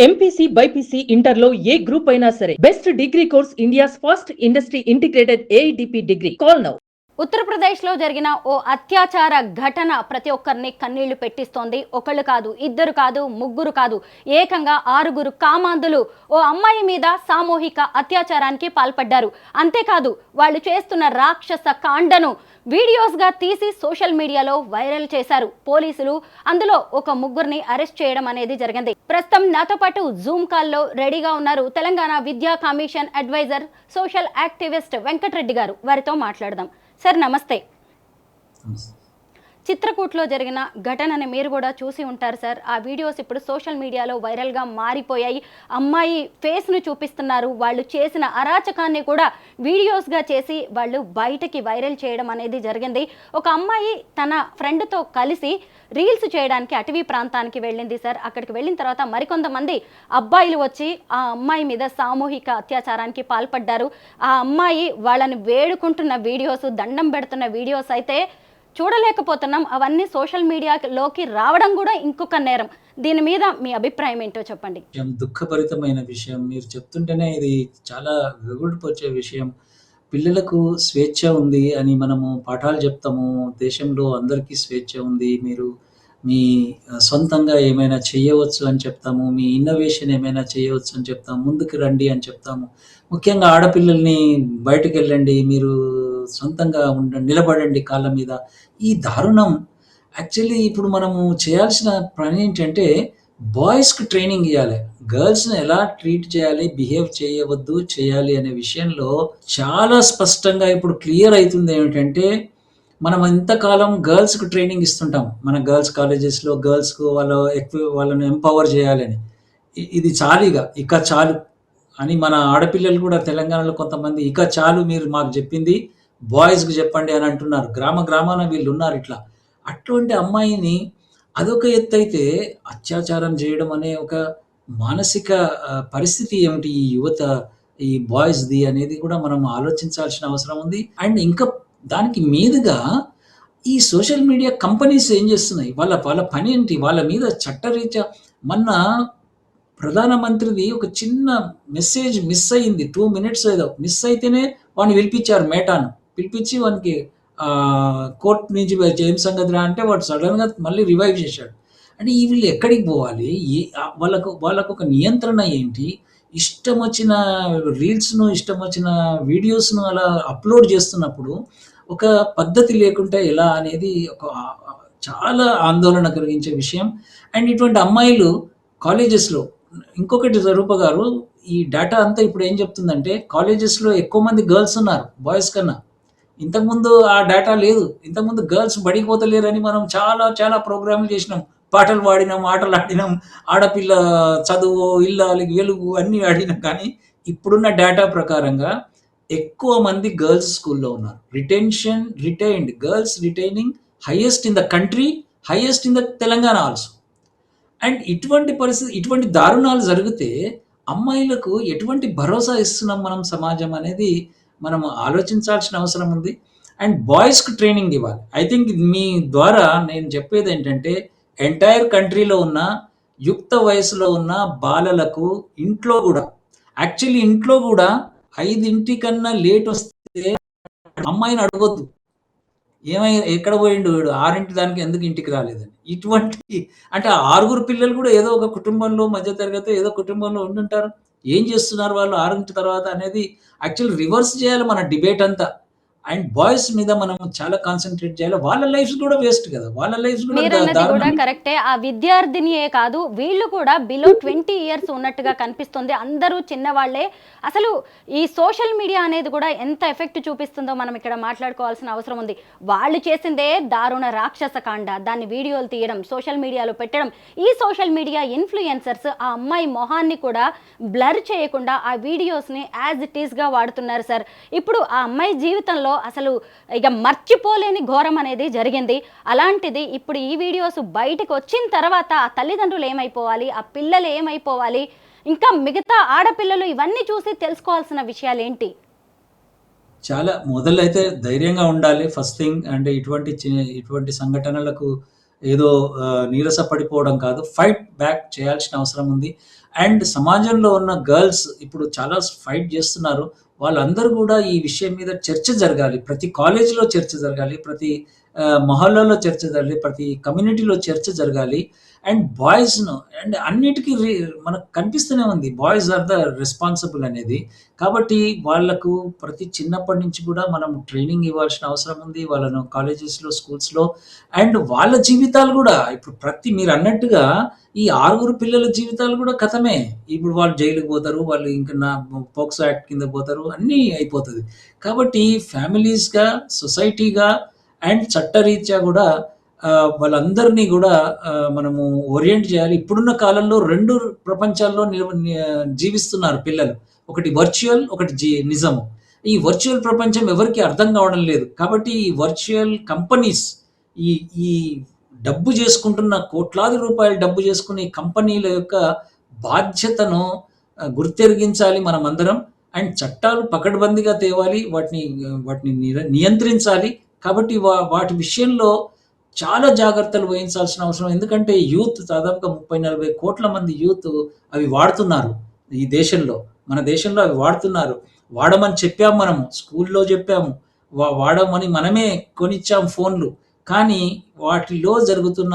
MPC BiPC ఇంటర్లో ఏ group అయినా సరే best degree course India's first industry integrated AIDP degree. Call now. ఉత్తరప్రదేశ్లో జరిగిన ఓ అత్యాచార ఘటన ప్రతి ఒక్కరిని కన్నీళ్లు పెట్టిస్తోంది. ఒకళ్ళు కాదు, ఇద్దరు కాదు, ముగ్గురు కాదు, ఏకంగా 6 కామాంధులు ఓ అమ్మాయి మీద సామూహిక అత్యాచారానికి పాల్పడ్డారు. అంతేకాదు, వాళ్ళు చేస్తున్న రాక్షస కాండను వీడియోస్గా తీసి సోషల్ మీడియాలో వైరల్ చేశారు. పోలీసులు అందులో ఒక ముగ్గురిని అరెస్ట్ చేయడం అనేది జరిగింది. ప్రస్తుతం నాతో పాటు జూమ్ కాల్లో రెడీగా ఉన్నారు తెలంగాణ విద్యా commission adviser, social activist Venkatareddy గారు. వారితో మాట్లాడదాం. సార్ నమస్తే. చిత్రకూట్లో జరిగిన ఘటనని మీరు కూడా చూసి ఉంటారు సార్. ఆ వీడియోస్ ఇప్పుడు సోషల్ మీడియాలో వైరల్గా మారిపోయాయి. అమ్మాయి ఫేస్ను చూపిస్తున్నారు. వాళ్ళు చేసిన అరాచకాన్ని కూడా వీడియోస్గా చేసి వాళ్ళు బయటకి వైరల్ చేయడం అనేది జరిగింది. ఒక అమ్మాయి తన ఫ్రెండ్తో కలిసి రీల్స్ చేయడానికి అటవీ ప్రాంతానికి వెళ్ళింది సార్. అక్కడికి వెళ్ళిన తర్వాత మరికొంతమంది అబ్బాయిలు వచ్చి ఆ అమ్మాయి మీద సామూహిక అత్యాచారానికి పాల్పడ్డారు. ఆ అమ్మాయి వాళ్ళని వేడుకుంటున్న వీడియోస్, దండం పెడుతున్న వీడియోస్ అయితే చూడలేకపోతున్నాం. అవన్నీ సోషల్ మీడియాలోకి రావడం కూడా ఇంకొక నేరం. దీని మీద మీ అభిప్రాయం ఏంటో చెప్పండి. దుఃఖభరితమైన విషయం. మీరు చెప్తుంటేనే ఇది చాలా వెగుడుపొచ్చే విషయం. పిల్లలకు స్వేచ్ఛ ఉంది అని మనము పాఠాలు చెప్తాము. దేశంలో అందరికీ స్వేచ్ఛ ఉంది. మీరు మీ సొంతంగా ఏమైనా చేయవచ్చు అని చెప్తాము. మీ ఇన్నోవేషన్ ఏమైనా చేయవచ్చు అని చెప్తాము. ముందుకు రండి అని చెప్తాము. ముఖ్యంగా ఆడపిల్లల్ని బయటకెళ్ళండి, మీరు సొంతంగా నిలబడండి కాళ్ళ మీద. ఈ దారుణం యాక్చువల్లీ ఇప్పుడు మనము చేయాల్సిన పని ఏంటంటే బాయ్స్‌కి ట్రైనింగ్ ఇయ్యాలి. గర్ల్స్‌ని ఎలా ట్రీట్ చేయాలి, బిహేవ్ చేయవద్దు, చేయాలి అనే విషయంలో చాలా స్పష్టంగా ఇప్పుడు క్లియర్ అయితుంది. ఏమిటంటే మనం ఇంతకాలం గర్ల్స్‌కి ట్రైనింగ్ ఇస్తుంటాం. మన గర్ల్స్ కాలేజెస్‌లో గర్ల్స్‌కు వాళ్ళని ఎంపవర్ చేయాలని. ఇది ఇక చాలు అని మన ఆడపిల్లలు కూడా తెలంగాణలో కొంతమంది ఇక చాలు, మీరు మాకు చెప్పింది బాయ్స్‌కి చెప్పండి అని అంటున్నారు. గ్రామాన వీళ్ళున్నారు ఇట్లా. అటువంటి అమ్మాయిని అదొక ఎత్తైతే అత్యాచారం చేయడం అనే ఒక మానసిక పరిస్థితి ఏమిటి ఈ యువత, ఈ బాయ్స్‌ది అనేది కూడా మనం ఆలోచించాల్సిన అవసరం ఉంది. అండ్ ఇంకా దానికి మీదుగా ఈ సోషల్ మీడియా కంపెనీస్ ఏం చేస్తున్నాయి? వాళ్ళ పనేంటి? వాళ్ళ మీద చట్టరీత్యా మొన్న ప్రధానమంత్రిది ఒక చిన్న మెసేజ్ మిస్ అయింది. 2 మినిట్స్ ఏదో మిస్ అయితేనే వాడిని పిలిపించారు మేటాను. పిలిపించి వానికి కోర్ట్ నుంచి ఏం సంగతిరా అంటే వాడు సడన్‌గా మళ్ళీ రివైవ్ చేశాడు. అంటే వీళ్ళు ఎక్కడికి పోవాలి? వాళ్ళకొక నియంత్రణ ఏంటి? ఇష్టం వచ్చిన రీల్స్‌ను, ఇష్టం వచ్చిన వీడియోస్‌ను అలా అప్‌లోడ్ చేస్తున్నప్పుడు ఒక పద్ధతి లేకుండా ఎలా అనేది చాలా ఆందోళన కలిగించే విషయం. అండ్ ఇటువంటి అమ్మాయిలు కాలేజెస్‌లో ఇంకొకటి రూప గారు, ఈ డేటా అంతా ఇప్పుడు ఏం చెప్తుందంటే కాలేజెస్‌లో ఎక్కువ మంది గర్ల్స్ ఉన్నారు బాయ్స్ కన్నా. ఇంతకుముందు ఆ డేటా లేదు. ఇంతకుముందు గర్ల్స్ బడికి పోతలేరని మనం చాలా ప్రోగ్రామ్‌లు చేసినాం. పాటలు పాడినాం, ఆటలు ఆడినాం. ఆడపిల్ల చదువు, ఇల్లాలి, వెలుగు అన్నీ ఆడినాం. కానీ ఇప్పుడున్న డేటా ప్రకారంగా ఎక్కువ మంది గర్ల్స్ స్కూల్‌లో ఉన్నారు. Retained girls retaining highest in the country, highest in the Telangana also. And ఇటువంటి పరిస్థితి, ఇటువంటి దారుణాలు జరిగితే అమ్మాయిలకు ఎటువంటి భరోసా ఇస్తున్నాం మనం సమాజం అనేది మనం ఆలోచించాల్సిన అవసరం ఉంది. అండ్ బాయ్స్‌కి ట్రైనింగ్ ఇవ్వాలి. ఐ థింక్ మీ ద్వారా నేను చెప్పేది ఏంటంటే ఎంటైర్ కంట్రీలో ఉన్న యుక్త వయసులో ఉన్న బాలలకు ఇంట్లో కూడా 5 కన్నా లేట్ వస్తే అమ్మాయిని అడగొద్దు. ఎక్కడ పోయిండు వీడు, 6 దానికి ఎందుకు ఇంటికి రాలేదని. ఇటువంటి అంటే 6 పిల్లలు కూడా ఏదో ఒక కుటుంబంలో, మధ్య తరగతి ఏదో కుటుంబంలో ఉండుంటారు. ఏం చేస్తున్నారు వాళ్ళు 6 తర్వాత అనేది యాక్చువల్లీ రివర్స్ చేయాలి మన డిబేట్ అంతా. అండ్ బాయ్స్ మీద మనం చాలా కాన్సంట్రేట్ చేయాలి. వాళ్ళ లైఫ్స్ కూడా వేస్ట్ కదా. వాళ్ళ లైఫ్స్ కూడా మీరన్నది కూడా కరెక్టే. ఆ విద్యార్థినియే కాదు, వీళ్ళు కూడా బిలో 20 ఇయర్స్ ఉన్నట్టుగా కనిపిస్తుంది. అందరూ చిన్నవాళ్లే. అసలు ఈ సోషల్ మీడియా అనేది కూడా ఎంత ఎఫెక్ట్ చూపిస్తుందో మనం ఇక్కడ మాట్లాడుకోవాల్సిన అవసరం ఉంది. వాళ్ళు చేసిందే దారుణ రాక్షస కాండ. దాన్ని వీడియోలు తీయడం, సోషల్ మీడియాలో పెట్టడం. ఈ సోషల్ మీడియా ఇన్ఫ్లుయెన్సర్స్ ఆ అమ్మాయి మొహాన్ని కూడా బ్లర్ చేయకుండా ఆ వీడియోస్ని యాజ్ ఇట్ ఈస్గా వాడుతున్నారు సార్. ఇప్పుడు ఆ అమ్మాయి జీవితంలో అసలు ఇక మర్చిపోలేని ఘోరం అనేది జరిగింది. అలాంటిది ఇప్పుడు ఈ వీడియోస్ బయటకు వచ్చిన తర్వాత ఆ తల్లిదండ్రులు ఏమైపోవాలి, ఆ పిల్లలు ఏమైపోవాలి, ఇంకా మిగతా ఆడపిల్లలు ఇవన్నీ చూసి తెలుసుకోవాల్సిన విషయాలు ఏంటి? చాలా మొదలైతే ధైర్యంగా ఉండాలి ఫస్ట్ థింగ్. అంటే ఇటువంటి సంఘటనలకు ఏదో నీరస పడిపోవడం కాదు, ఫైట్ బ్యాక్ చేయాల్సిన అవసరం ఉంది. అండ్ సమాజంలో ఉన్న గర్ల్స్ ఇప్పుడు చాలా ఫైట్ చేస్తున్నారు. వాళ్ళందరూ గూడా ఈ విషయం మీద చర్చ జరగాలి. ప్రతి కాలేజీలో చర్చ జరగాలి. ప్రతి మొహల్లాలో చర్చ జరగాలి. ప్రతి కమ్యూనిటీలో చర్చ జరగాలి. అండ్ బాయ్స్‌ను అండ్ అన్నిటికి మనకు కనిపిస్తూనే ఉంది. బాయ్స్ ఆర్ ద రెస్పాన్సిబుల్ అనేది. కాబట్టి వాళ్ళకు ప్రతి చిన్నప్పటి నుంచి కూడా మనం ట్రైనింగ్ ఇవ్వాల్సిన అవసరం ఉంది. వాళ్ళను కాలేజెస్‌లో, స్కూల్స్‌లో అండ్ వాళ్ళ జీవితాలు గూడా ఇప్పుడు మీరన్నట్టుగా ఈ 6 పిల్లల జీవితాలు గూడా కథమే. ఇప్పుడు వాళ్ళు జైలుకి పోతారు. వాళ్ళు ఇంక పోక్సో యాక్ట్ కింద పోతారు. అన్నీ అయిపోతది. కాబట్టి ఫ్యామిలీస్‌గా, సొసైటీగా అండ్ చట్టరీత్యా గూడా వాళ్ళందరినీ గూడా మనము ఓరియంట్ చేయాలి. ఇప్పుడున్న కాలంలో 2 ప్రపంచాల్లో జీవిస్తున్నారు పిల్లలు. ఒకటి వర్చువల్, ఒకటి నిజము. ఈ వర్చువల్ ప్రపంచం ఎవరికీ అర్థం కావడం లేదు. కాబట్టి ఈ వర్చువల్ కంపెనీస్ ఈ ఈ డబ్బు చేసుకుంటున్న కోట్లాది రూపాయలు డబ్బు చేసుకునే కంపెనీల యొక్క బాధ్యతను గుర్తెరిగించాలి మనమందరం. అండ్ చట్టాలు పకడ్బందీగా తేవాలి. వాటిని నియంత్రించాలి. కాబట్టి వాటి విషయంలో చాలా జాగ్రత్తలు వహించాల్సిన అవసరం. ఎందుకంటే యూత్ దాదాపుగా 30, 40 కోట్ల మంది యూత్ అవి వాడుతున్నారు ఈ దేశంలో. మన దేశంలో అవి వాడుతున్నారు. వాడమని చెప్పాము మనము. స్కూల్‌లో చెప్పాము. వాడమని మనమే కొనిచ్చాం ఫోన్‌లు. కానీ వాటిలో జరుగుతున్న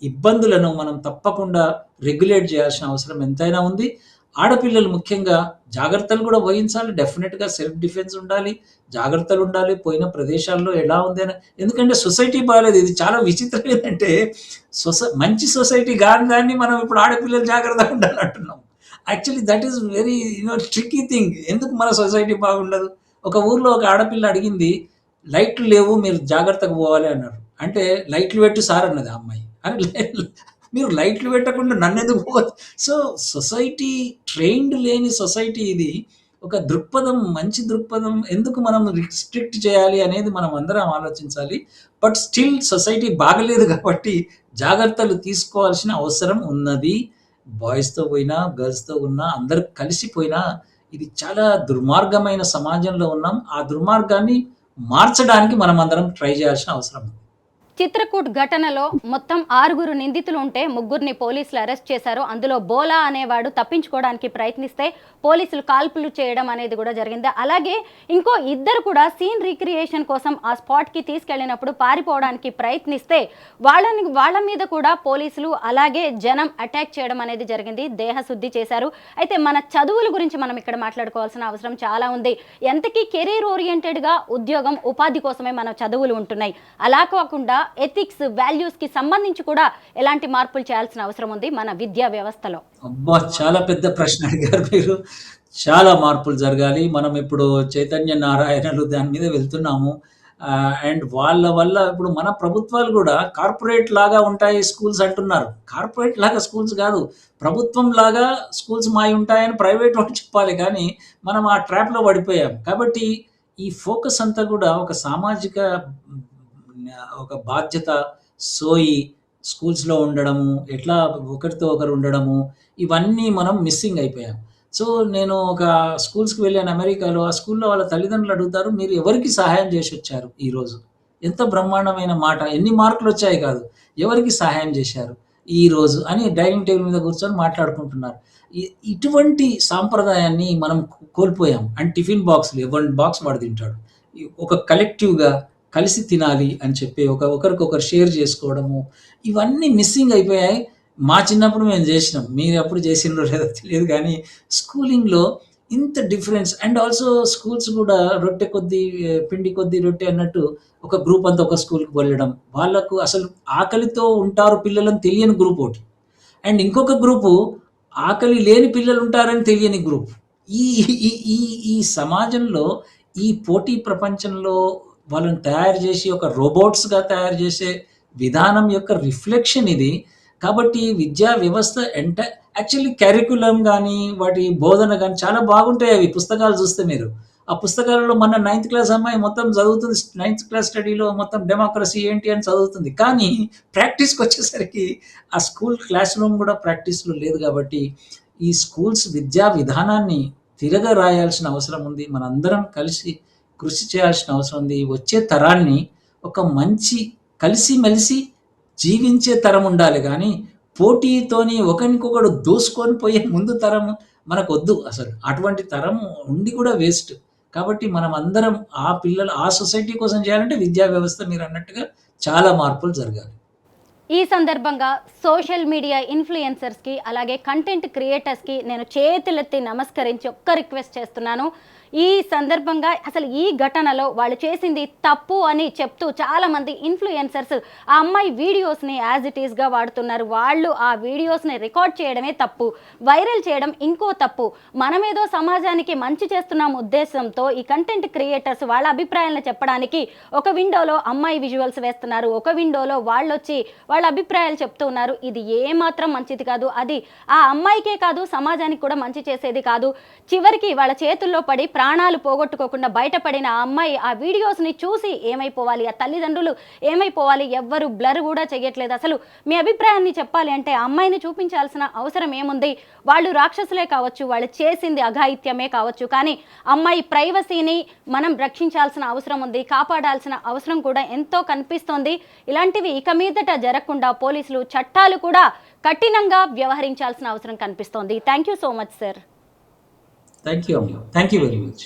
ఇబ్బందులను మనం తప్పకుండా రెగ్యులేట్ చేయాల్సిన అవసరం ఎంతైనా ఉంది. ఆడపిల్లలు ముఖ్యంగా జాగ్రత్తలు కూడా వహించాలి. డెఫినిట్‌గా సెల్ఫ్ డిఫెన్స్ ఉండాలి. జాగ్రత్తలుండాలి. పోయిన ప్రదేశాల్లో ఎలా ఉంది అని. ఎందుకంటే సొసైటీ బాలేదు. ఇది చాలా విచిత్రం ఏంటంటే మంచి సొసైటీ గాని దాన్ని మనం ఇప్పుడు ఆడపిల్లలు జాగ్రత్తగా ఉండాలంటున్నాం. Actually that is very tricky thing. ఎందుకు మన సొసైటీ బాగుండదు? ఒక ఊర్లో ఒక ఆడపిల్ల అడిగింది, "లైట్లు లేవు మీరు జాగ్రత్తగా పోవాలి" అన్నారు. అంటే "లైట్లు పెట్టు సార్" అన్నది ఆ అమ్మాయి. అరే మీరు లైట్లు పెట్టకుండా నన్నెందుకు సో సొసైటీ ట్రైన్డ్ లేని సొసైటీ ఇది. ఒక దృక్పథం, మంచి దృక్పథం ఎందుకు మనం రిస్ట్రిక్ట్ చేయాలి అనేది మనం అందరం ఆలోచించాలి. బట్ స్టిల్ సొసైటీ బాగలేదు కాబట్టి జాగ్రత్తలు తీసుకోవాల్సిన అవసరం ఉన్నది. బాయ్స్‌తో పోయినా, గర్ల్స్‌తో ఉన్నా అందరూ కలిసిపోయినా ఇది చాలా దుర్మార్గమైన సమాజంలో ఉన్నాం. ఆ దుర్మార్గాన్ని మార్చడానికి మనమందరం ట్రై చేయాల్సిన అవసరం ఉంది. చిత్రకూట్ ఘటనలో మొత్తం 6 నిందితులు ఉంటే 3ని పోలీసులు అరెస్ట్ చేశారు. అందులో బోలా అనేవాడు తప్పించుకోవడానికి ప్రయత్నిస్తే పోలీసులు కాల్పులు చేయడం అనేది కూడా జరిగింది. అలాగే ఇంకో 2 కూడా సీన్ రీక్రియేషన్ కోసం ఆ స్పాట్కి తీసుకెళ్ళినప్పుడు పారిపోవడానికి ప్రయత్నిస్తే వాళ్ళ మీద కూడా పోలీసులు అలాగే జనం అటాక్ చేయడం అనేది జరిగింది. దేహశుద్ధి చేశారు. అయితే మన చదువుల గురించి మనం ఇక్కడ మాట్లాడుకోవాల్సిన అవసరం చాలా ఉంది. ఎంతకీ కెరీర్ ఓరియంటెడ్గా ఉద్యోగం, ఉపాధి కోసమే మన చదువులు ఉంటున్నాయి. అలా కాకుండా ఎథిక్స్, వాల్యూస్కి సంబంధించి కూడా ఎలాంటి మార్పులు చేయాల్సిన అవసరం ఉంది మన విద్యా వ్యవస్థలో? అబ్బా! చాలా పెద్ద ప్రశ్న అడిగారు మీరు. చాలా మార్పులు జరగాలి. మనం ఇప్పుడు చైతన్య నారాయణలు దాని మీద వెళ్తున్నాము. అండ్ వాళ్ళ వల్ల ఇప్పుడు మన ప్రభుత్వాలు గూడా కార్పొరేట్ లాగా ఉంటాయి స్కూల్స్ అంటున్నారు. కార్పొరేట్ లాగా స్కూల్స్ గాదు. ప్రభుత్వం లాగా స్కూల్స్ మాయుంటాయని ప్రైవేట్ వాళ్ళు చెప్పాలి గానీ, మనం ఆ ట్రాప్‌లో పడిపోయాం. కాబట్టి ఈ ఫోకస్ అంతా గూడా ఒక సామాజిక ఒక బాధ్యత, సోయి, స్కూల్స్‌లో ఉండడము, ఎట్లా ఒకరితో ఒకరు ఉండడము, ఇవన్నీ మనం మిస్సింగ్ అయిపోయాం. సో, నేను ఒక స్కూల్స్‌కి వెళ్ళాను అమెరికాలో. ఆ స్కూల్‌లో వాళ్ళ తల్లిదండ్రులు అడుగుతారు, "మీరు ఎవరికి సహాయం జేసొచ్చారు ఈరోజు?" ఎంత బ్రహ్మాండమైన మాట. ఎన్ని మార్కులొచ్చాయి కాదు. ఎవరికి సహాయం జేశారు ఈరోజు అని డైనింగ్ టేబుల్ మీద కూర్చొని మాట్లాడుకుంటున్నారు. ఇటువంటి సాంప్రదాయాన్ని మనం కోల్పోయాం. అండ్ టిఫిన్ బాక్స్‌లు ఎవరి బాక్స్ వాడు తింటాడు. ఒక కలెక్టివ్‌గా కలిసి తినాలి అని చెప్పి ఒకరికొకరు షేర్ చేసుకోవడము, ఇవన్నీ మిస్సింగ్ అయిపోయాయి. మా చిన్నప్పుడు మేము చేసినాం. మీరెప్పుడు చేసిండ్రో లేదో తెలియదు గానీ, స్కూలింగ్‌లో ఇంత డిఫరెన్స్ అండ్ ఆల్సో స్కూల్స్ గూడా రొట్టె కొద్దీ పిండి కొద్దీ రొట్టె అన్నట్టు ఒక గ్రూప్ అంతా ఒక స్కూల్‌కి వెళ్ళడం. వాళ్ళకు అసలు ఆకలితో ఉంటారు పిల్లలని తెలియని గ్రూప్ ఒకటి. అండ్ ఇంకొక గ్రూపు ఆకలి లేని పిల్లలుంటారని తెలియని గ్రూప్. ఈ ఈ ఈ ఈ సమాజంలో, ఈ పోటీ ప్రపంచంలో వాళ్ళని తయారు చేసి ఒక రోబోట్స్‌గా తయారు చేసే విధానం యొక్క రిఫ్లెక్షన్ ఇది. కాబట్టి విద్యా వ్యవస్థ యాక్చువల్లీ కరిక్యులమ్ గానీ, వాటి బోధన గానీ చాలా బాగుంటాయి అవి పుస్తకాలు చూస్తే మీరు. ఆ పుస్తకాలలో మొన్న 9థ్ క్లాస్ అమ్మాయి మొత్తం చదువుతుంది. 9థ్ క్లాస్ స్టడీలో మొత్తం డెమోక్రసీ ఏంటి అని చదువుతుంది. కానీ ప్రాక్టీస్‌కొచ్చేసరికి ఆ స్కూల్ క్లాస్ రూమ్ గూడా ప్రాక్టీస్‌లో లేదు గాబట్టి, ఈ స్కూల్స్ విద్యా విధానాన్ని తిరగరాయాల్సిన అవసరం ఉంది. మనందరం కలిసి కృషి చేయాల్సిన అవసరం ఉంది. వచ్చే తరాన్ని ఒక మంచి కలిసిమెలిసి జీవించే తరం ఉండాలి గానీ, పోటీతోని ఒకరికొకడు దూసుకొని పోయే ముందు తరం మనకొద్దు అసలు. అటువంటి తరం ఉండి కూడా వేస్ట్. కాబట్టి మనమందరం ఆ పిల్లలు ఆ సొసైటీ కోసం చేయాలంటే విద్యా వ్యవస్థ మీరన్నట్టుగా చాలా మార్పులు జరగాలి. ఈ సందర్భంగా సోషల్ మీడియా ఇన్ఫ్లుయెన్సర్స్కి అలాగే కంటెంట్ క్రియేటర్స్కి నేను చేతులెత్తి నమస్కరించి ఒక్క రిక్వెస్ట్ చేస్తున్నాను. ఈ సందర్భంగా అసలు ఈ ఘటనలో వాళ్ళు చేసింది తప్పు అని చెప్తూ చాలామంది ఇన్ఫ్లుయెన్సర్స్ ఆ అమ్మాయి వీడియోస్ని యాజ్ ఇట్ ఈస్గా వాడుతున్నారు. వాళ్ళు ఆ వీడియోస్ని రికార్డ్ చేయడమే తప్పు, వైరల్ చేయడం ఇంకో తప్పు. మనమేదో సమాజానికి మంచి చేస్తున్నాం ఉద్దేశంతో ఈ కంటెంట్ క్రియేటర్స్ వాళ్ళ అభిప్రాయాలను చెప్పడానికి ఒక విండోలో అమ్మాయి విజువల్స్ వేస్తున్నారు, ఒక విండోలో వాళ్ళు వచ్చి వాళ్ళ అభిప్రాయాలు చెప్తూ ఉన్నారు. ఇది ఏమాత్రం మంచిది కాదు. అది ఆ అమ్మాయికే కాదు, సమాజానికి కూడా మంచి చేసేది కాదు. చివరికి వాళ్ళ చేతుల్లో పడి ప్రాణాలు పోగొట్టుకోకుండా బయటపడిన ఆ అమ్మాయి ఆ వీడియోస్ని చూసి ఏమైపోవాలి, ఆ తల్లిదండ్రులు ఏమైపోవాలి, ఎవ్వరు బ్లర్ కూడా చేయట్లేదు. అసలు మీ అభిప్రాయాన్ని చెప్పాలి అంటే ఆ అమ్మాయిని చూపించాల్సిన అవసరం ఏముంది? వాళ్ళు రాక్షసులే కావచ్చు, వాళ్ళు చేసింది అఘాయిత్యమే కావచ్చు, కానీ అమ్మాయి ప్రైవసీని మనం రక్షించాల్సిన అవసరం ఉంది, కాపాడాల్సిన అవసరం కూడా ఎంతో కనిపిస్తోంది. ఇలాంటివి ఇక మీదట జరగకుండా పోలీసులు చట్టాలు కూడా కఠినంగా వ్యవహరించాల్సిన అవసరం కనిపిస్తోంది. Thank you so much sir. Thank you అమ్మ. Thank you very much.